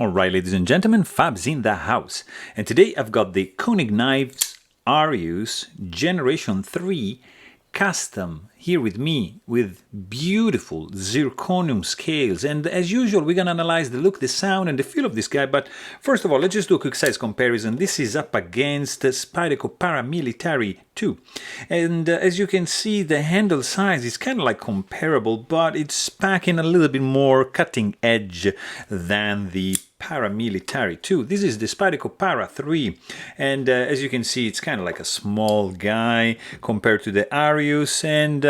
Alright, ladies and gentlemen, Fab's in the house. And today I've got the Koenig Arius Generation 3 Custom here with me with beautiful zirconium scales. And as usual, we're going to analyze the look, the sound, and the feel of this guy. But first of all, let's just do a quick size comparison. This is up against the Spyderco Paramilitary 2. And as you can see, the handle size is kind of like comparable, but it's packing a little bit more cutting edge than the Paramilitary 2. This is the Spyderco Para 3, and as you can see, it's kind of like a small guy compared to the Arius. And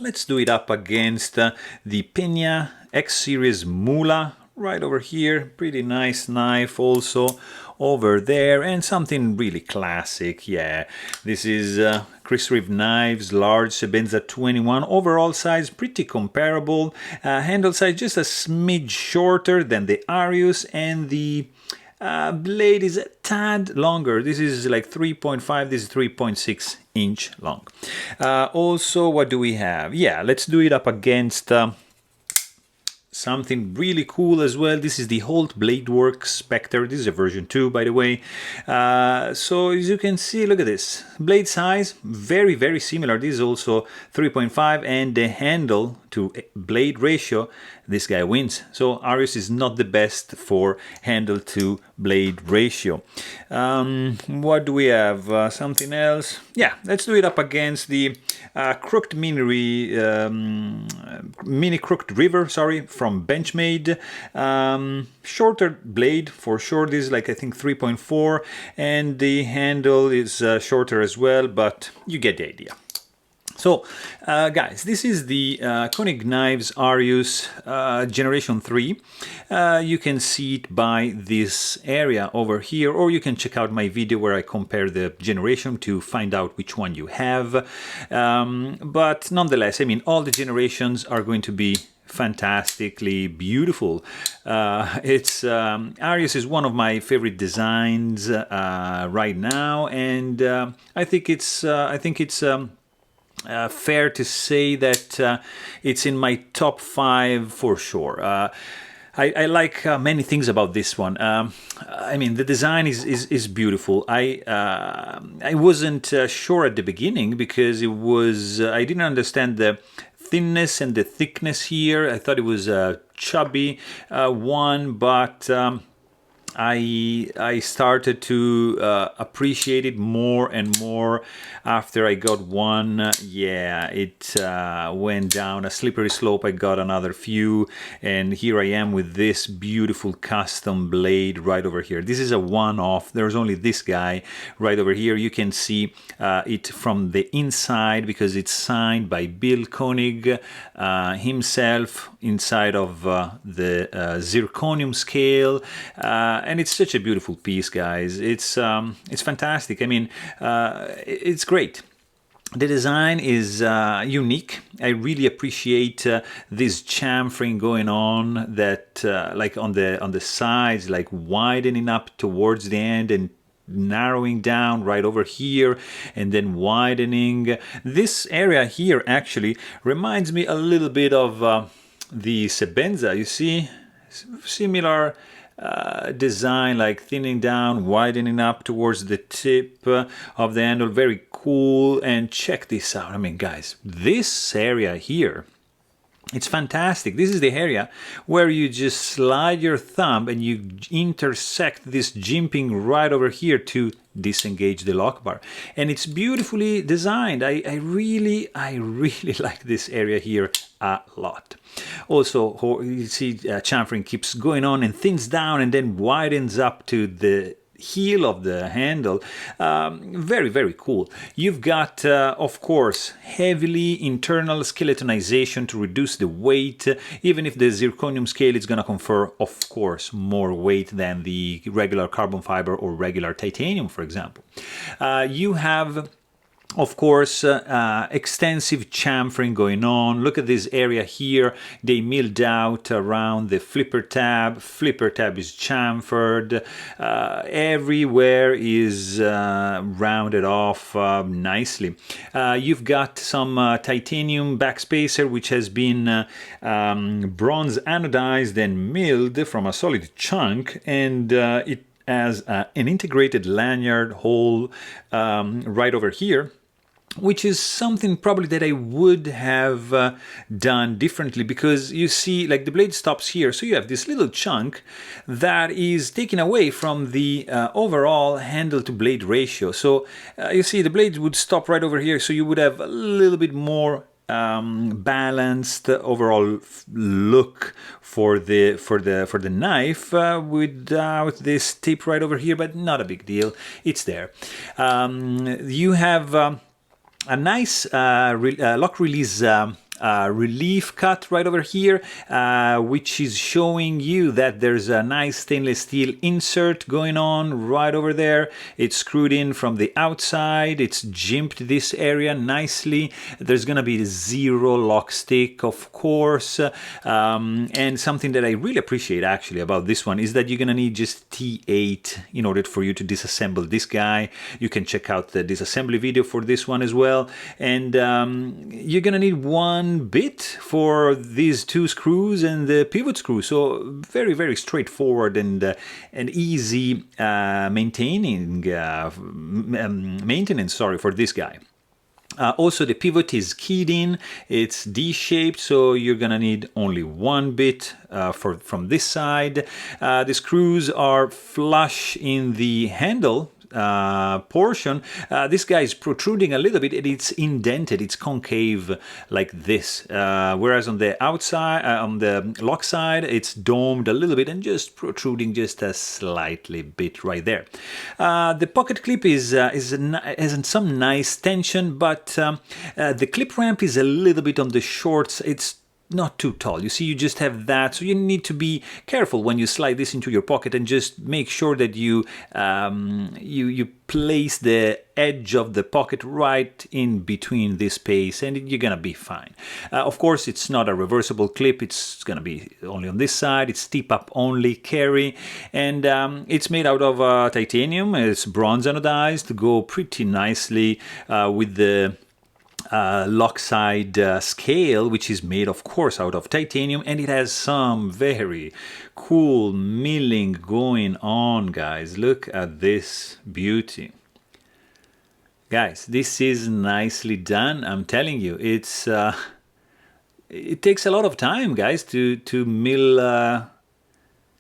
let's do it up against the Pena X Series Mula right over here. Pretty nice knife also over there, and something really classic. Yeah, this is Chris Reeve Knives, large Sebenza 21, overall size pretty comparable, handle size just a smidge shorter than the Arius, and the blade is a tad longer. This is like 3.5, this is 3.6 inch long. Also, what do we have? Yeah, let's do it up against something really cool as well. This is the Holt Bladeworks Spectre. This is a version 2, by the way. So as you can see, look at this. Blade size, very, very similar. This is also 3.5, and the handle to blade ratio, this guy wins. So Arius is not the best for handle to blade ratio. What do we have? Something else? Yeah, let's do it up against the crooked mini crooked river, sorry, from Benchmade. Shorter blade for sure. This is like, I think, 3.4, and the handle is shorter as well, but you get the idea. So, guys, this is the Koenig Arius Generation 3. You can see it by this area over here, or you can check out my video where I compare the generation to find out which one you have. But nonetheless, I mean, all the generations are going to be fantastically beautiful. Arius is one of my favorite designs right now, and I think it's fair to say that it's in my top 5 for sure. I like many things about this one. I mean, the design is beautiful. I wasn't sure at the beginning because it was I didn't understand the thinness and the thickness here. I thought it was a chubby one, but I started to appreciate it more and more after I got one. Yeah, it went down a slippery slope. I got another few, and here I am with this beautiful custom blade right over here. This is a one-off. There's only this guy right over here. You can see it from the inside because it's signed by Bill Koenig himself inside of the Zirconium Scale. And it's such a beautiful piece, guys. It's fantastic. I mean, it's great. The design is unique. I really appreciate this chamfering going on, that like on the sides, like widening up towards the end and narrowing down right over here and then widening. This area here actually reminds me a little bit of the Sebenza. You see, similar design, like thinning down, widening up towards the tip of the handle. Very cool. And check this out. I mean, guys, this area here, it's fantastic. This is the area where you just slide your thumb and you intersect this jimping right over here to disengage the lock bar. And it's beautifully designed. I really like this area here a lot. Also, you see chamfering keeps going on and thins down and then widens up to the heel of the handle. Very, very cool. You've got, of course, heavily internal skeletonization to reduce the weight, even if the zirconium scale is going to confer, of course, more weight than the regular carbon fiber or regular titanium, for example. You have Of course, extensive chamfering going on. Look at this area here. They milled out around the flipper tab. Flipper tab is chamfered. Everywhere is rounded off nicely. You've got some titanium backspacer, which has been bronze anodized and milled from a solid chunk, and it has an integrated lanyard hole right over here, which is something probably that I would have done differently, because you see, like, the blade stops here, so you have this little chunk that is taken away from the overall handle to blade ratio. So you see the blade would stop right over here, so you would have a little bit more balanced overall look for the knife without this tip right over here, but not a big deal. It's there. You have a nice lock release relief cut right over here, which is showing you that there's a nice stainless steel insert going on right over there. It's screwed in from the outside. It's jimped this area nicely. There's gonna be 0 lock stick, of course, and something that I really appreciate actually about this one is that you're gonna need just T8 in order for you to disassemble this guy. You can check out the disassembly video for this one as well, and you're gonna need one bit for these 2 screws and the pivot screw. So very, very straightforward and easy maintenance, sorry, for this guy. Also, the pivot is keyed in. It's D-shaped, so you're gonna need only 1 bit from this side. The screws are flush in the handle portion. This guy is protruding a little bit, and it's indented, it's concave like this, whereas on the outside, on the lock side, it's domed a little bit and just protruding just a slightly bit right there. The pocket clip has some nice tension, but the clip ramp is a little bit on the short. It's not too tall. You see, you just have that, so you need to be careful when you slide this into your pocket, and just make sure that you place the edge of the pocket right in between this space, and you're gonna be fine. Of course, it's not a reversible clip. It's gonna be only on this side. It's tip up only carry, and it's made out of titanium. It's bronze anodized to go pretty nicely with the Lockside scale, which is made, of course, out of titanium, and it has some very cool milling going on, guys. Look at this beauty. Guys, this is nicely done. I'm telling you, it's it takes a lot of time, guys, to mill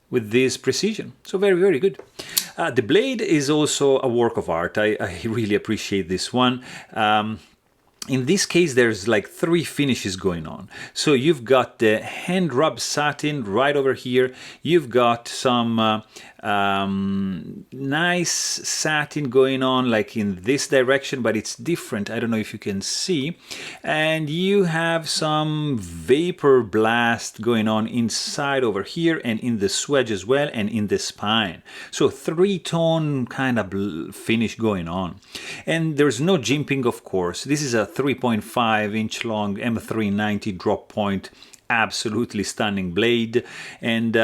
with this precision. So very, very good. The blade is also a work of art. I really appreciate this one. In this case, there's like 3 finishes going on. So you've got the hand rub satin right over here. You've got some nice satin going on like in this direction, but it's different. I don't know if you can see. And you have some vapor blast going on inside over here, and in the swedge as well, and in the spine. So 3-tone kind of finish going on. And there's no jimping, of course. This is a 3.5-inch long M390 drop point, absolutely stunning blade. And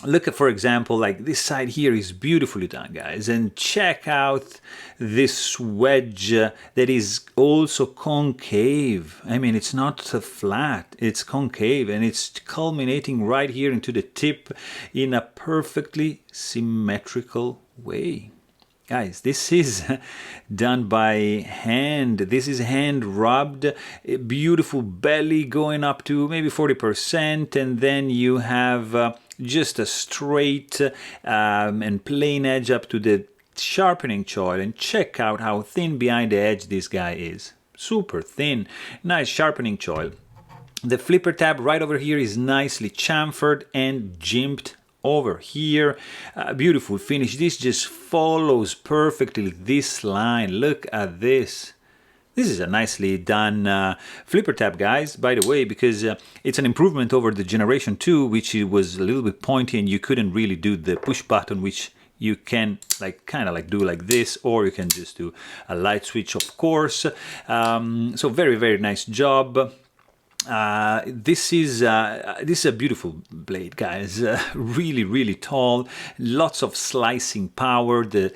look at, for example, like this side here is beautifully done, guys. And check out this wedge that is also concave. I mean, it's not flat, it's concave, and it's culminating right here into the tip in a perfectly symmetrical way. Guys, this is done by hand. This is hand rubbed. A beautiful belly going up to maybe 40%, and then you have just a straight and plain edge up to the sharpening choil. And check out how thin behind the edge this guy is. Super thin. Nice sharpening choil. The flipper tab right over here is nicely chamfered and jimped over here. Beautiful finish. This just follows perfectly this line. Look at this. This is a nicely done flipper tab, guys, by the way, because it's an improvement over the Generation 2, which it was a little bit pointy and you couldn't really do the push button, which you can like kind of like do like this, or you can just do a light switch, of course. So very, very nice job. This is a beautiful blade, guys. Really, really tall, lots of slicing power. The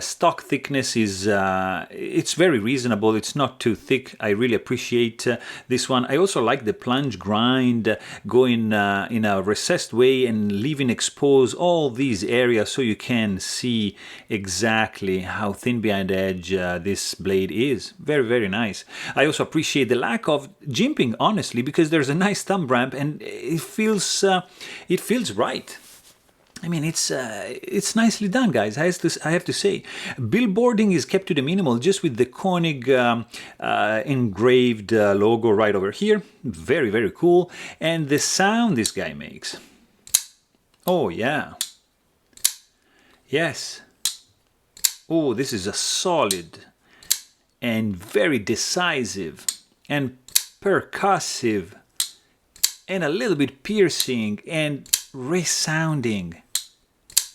stock thickness is it's very reasonable. It's not too thick. I really appreciate this one. I also like the plunge grind, going in a recessed way and leaving exposed all these areas so you can see exactly how thin behind the edge this blade is. Very, very nice. I also appreciate the lack of jimping, honestly, because there's a nice thumb ramp and it feels right. I mean, it's nicely done, guys. I have to say, billboarding is kept to the minimal, just with the Koenig engraved logo right over here. Very, very cool. And the sound this guy makes. Oh yeah. Yes. Oh, this is a solid and very decisive and percussive and a little bit piercing and resounding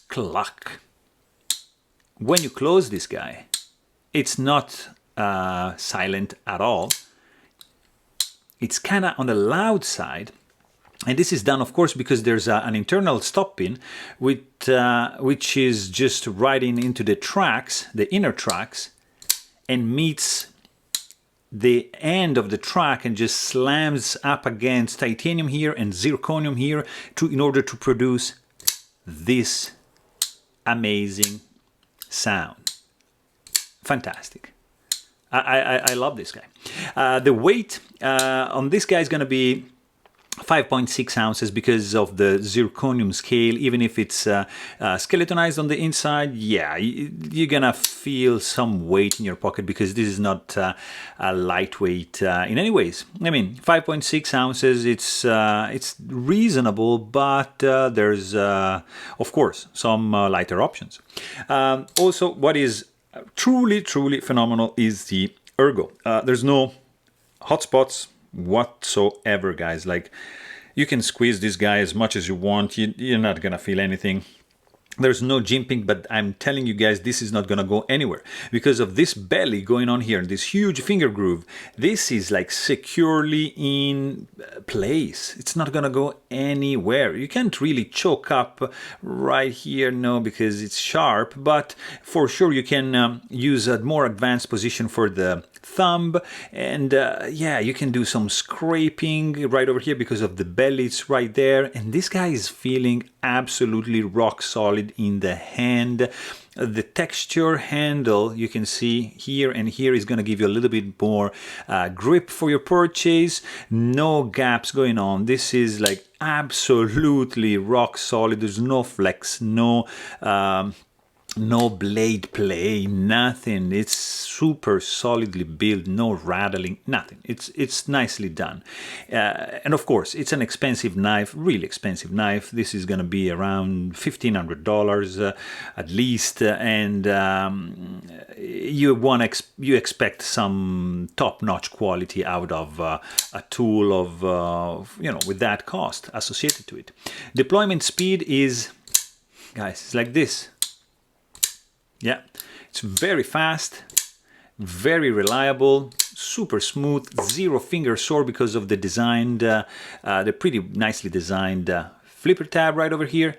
cluck. When you close this guy, it's not silent at all. It's kind of on the loud side. And this is done, of course, because there's an internal stop pin which is just riding into the tracks, the inner tracks, and meets the end of the track and just slams up against titanium here and zirconium here in order to produce this amazing sound. Fantastic. I love this guy. The weight on this guy is going to be 5.6 ounces because of the zirconium scale. Even if it's skeletonized on the inside, yeah, you're gonna feel some weight in your pocket because this is not a lightweight in any ways. I mean, 5.6 ounces, it's reasonable, but there's of course some lighter options. Also, what is truly phenomenal is the ergo. There's no hot spots whatsoever, guys. Like, you can squeeze this guy as much as you want, you're not gonna feel anything. There's no jimping, but I'm telling you guys, this is not gonna go anywhere because of this belly going on here, this huge finger groove. This is like securely in place. It's not gonna go anywhere. You can't really choke up right here, no, because it's sharp, but for sure you can use a more advanced position for the thumb, and yeah, you can do some scraping right over here because of the belly. It's right there, and this guy is feeling absolutely rock solid in the hand. The texture handle, you can see here and here, is going to give you a little bit more grip for your purchase. No gaps going on. This is like absolutely rock solid. There's no flex, no blade play, nothing. It's super solidly built, no rattling, nothing. It's nicely done. And of course, it's an expensive knife, really expensive knife. This is going to be around $1,500 at least, and you expect some top-notch quality out of a tool of with that cost associated to it. Deployment speed is, guys, it's like this. Yeah, it's very fast, very reliable, super smooth, zero finger sore because of the designed, the pretty nicely designed flipper tab right over here.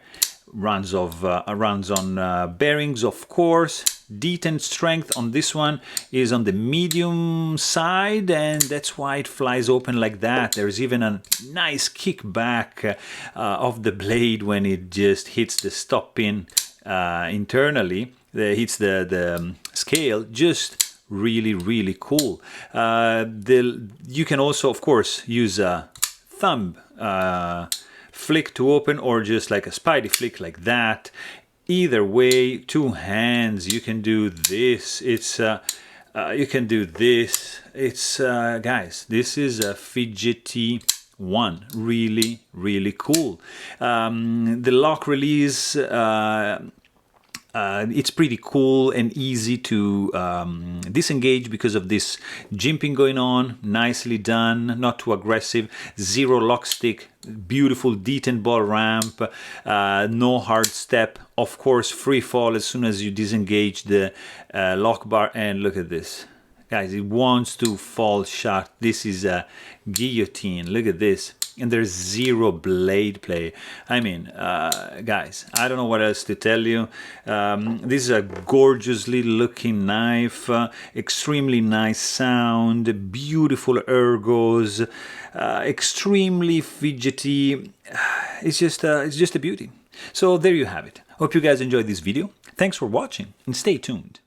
Runs on bearings, of course. Detent strength on this one is on the medium side, and that's why it flies open like that. There's even a nice kickback of the blade when it just hits the stop pin internally. Hits the scale. Just really cool. You can also, of course, use a thumb flick to open, or just like a spidey flick like that. Either way, two hands, you can do this. You can do this. It's guys, this is a fidgety one. Really cool. The lock release It's pretty cool and easy to disengage because of this jimping going on. Nicely done, not too aggressive. Zero lock stick, beautiful detent ball ramp, no hard step. Of course, free fall as soon as you disengage the lock bar. And look at this. Guys, it wants to fall shut. This is a guillotine. Look at this. And there's zero blade play. I mean, guys, I don't know what else to tell you. This is a gorgeously looking knife, extremely nice sound, beautiful ergos, extremely fidgety. It's just a beauty. So there you have it. Hope you guys enjoyed this video. Thanks for watching and stay tuned.